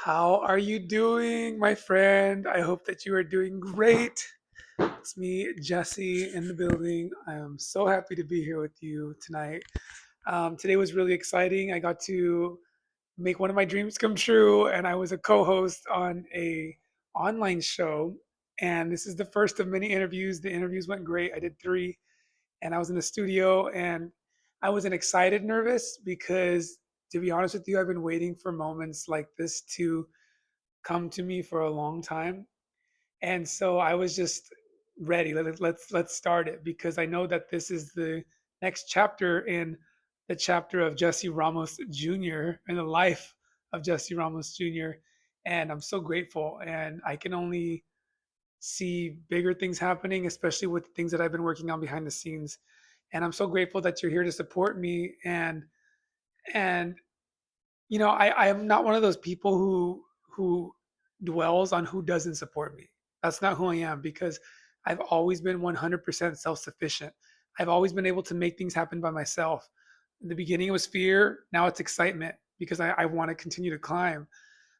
How are you doing, my friend? I hope that you are doing great. It's me, Jesse, in the building. I am so happy to be here with you tonight. Today was really exciting. I got to make one of my dreams come true, and I was a co-host on a online show. And this is the first of many interviews. The interviews went great. I did three, and I was in the studio, and I wasn't excited, nervous because, to be honest with you, I've been waiting for moments like this to come to me for a long time. And so I was just ready. Let's start it because I know that this is the next chapter in the chapter of Jesse Ramos Jr. and the life of Jesse Ramos Jr. And I'm so grateful. And I can only see bigger things happening, especially with the things that I've been working on behind the scenes. And I'm so grateful that you're here to support me. And I am not one of those people who dwells on who doesn't support me. That's not who I am because I've always been 100% self-sufficient. I've always been able to make things happen by myself. In the beginning, it was fear. Now it's excitement because I want to continue to climb.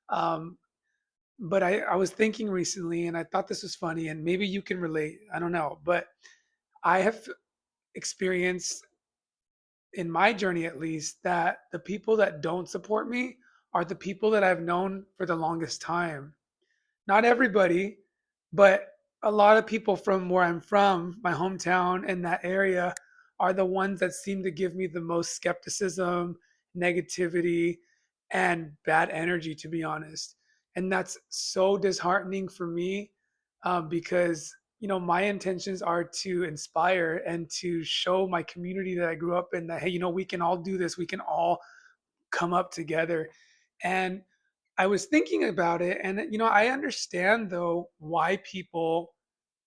Um, but I was thinking recently, and I thought this was funny, and maybe you can relate. I don't know, but I have experienced in my journey at least that the people that don't support me are the people that I've known for the longest time. Not everybody, but a lot of people from where I'm from, my hometown and that area, are the ones that seem to give me the most skepticism, negativity, and bad energy, to be honest. And that's so disheartening for me because my intentions are to inspire and to show my community that I grew up in that, hey, we can all do this, we can all come up together. And I was thinking about it, and I understand though why people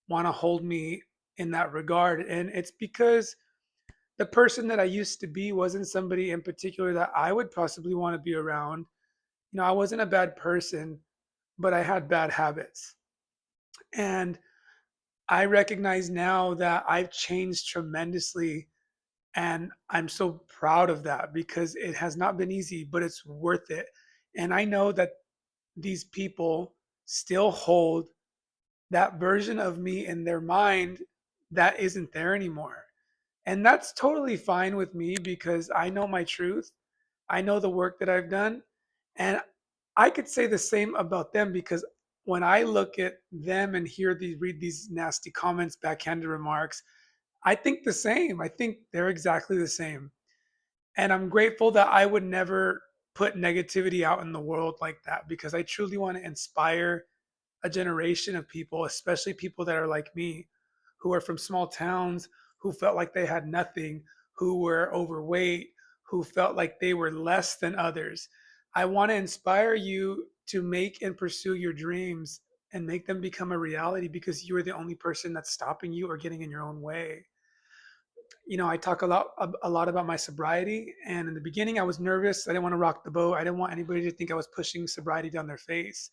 want to hold me in that regard. And it's because the person that I used to be wasn't somebody in particular that I would possibly want to be around. I wasn't a bad person, but I had bad habits. And I recognize now that I've changed tremendously, and I'm so proud of that because it has not been easy, but it's worth it. And I know that these people still hold that version of me in their mind that isn't there anymore. And that's totally fine with me because I know my truth. I know the work that I've done. And I could say the same about them because when I look at them and read these nasty comments, backhanded remarks, I think the same. I think they're exactly the same. And I'm grateful that I would never put negativity out in the world like that because I truly want to inspire a generation of people, especially people that are like me, who are from small towns, who felt like they had nothing, who were overweight, who felt like they were less than others. I want to inspire you to make and pursue your dreams and make them become a reality because you are the only person that's stopping you or getting in your own way. I talk a lot about my sobriety, and in the beginning I was nervous. I didn't want to rock the boat. I didn't want anybody to think I was pushing sobriety down their face.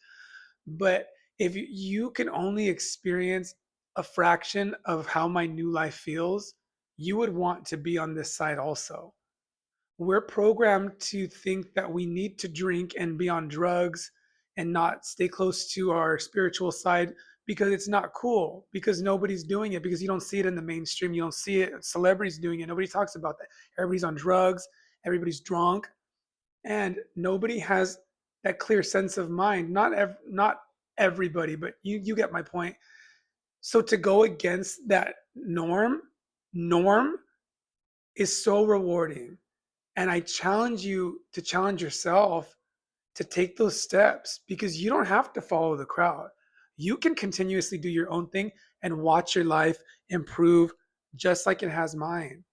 But if you can only experience a fraction of how my new life feels, you would want to be on this side also. We're programmed to think that we need to drink and be on drugs and not stay close to our spiritual side because it's not cool, because nobody's doing it, because you don't see it in the mainstream. You don't see it. Celebrities doing it. Nobody talks about that. Everybody's on drugs, everybody's drunk, and nobody has that clear sense of mind. Not everybody, but you get my point. So to go against that norm is so rewarding. And I challenge you to challenge yourself to take those steps because you don't have to follow the crowd. You can continuously do your own thing and watch your life improve just like it has mine.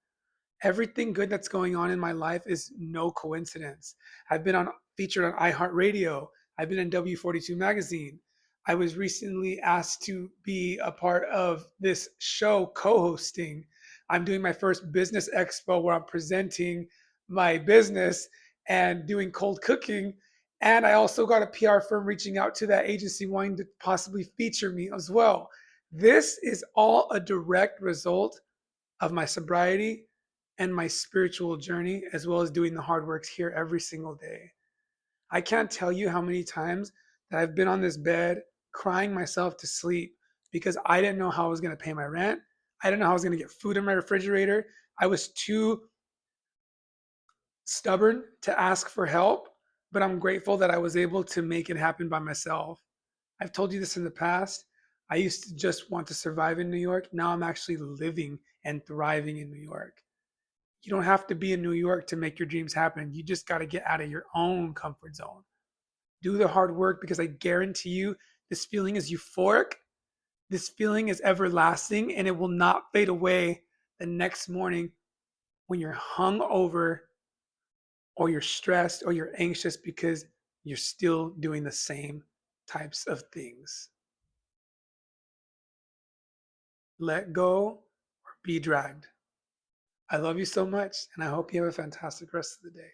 Everything good that's going on in my life is no coincidence. I've been on featured on iHeartRadio. I've been in W42 magazine. I was recently asked to be a part of this show co-hosting. I'm doing my first business expo where I'm presenting my business and doing cold cooking. And I also got a PR firm reaching out to that agency wanting to possibly feature me as well. This is all a direct result of my sobriety and my spiritual journey, as well as doing the hard work here every single day. I can't tell you how many times that I've been on this bed crying myself to sleep because I didn't know how I was going to pay my rent. I didn't know how I was going to get food in my refrigerator. I was too stubborn to ask for help, but I'm grateful that I was able to make it happen by myself. I've told you this in the past. I used to just want to survive in New York. Now I'm actually living and thriving in New York. You don't have to be in New York to make your dreams happen. You just got to get out of your own comfort zone. Do the hard work because I guarantee you this feeling is euphoric. This feeling is everlasting and it will not fade away the next morning when you're hung over or you're stressed or you're anxious because you're still doing the same types of things. Let go or be dragged. I love you so much and I hope you have a fantastic rest of the day.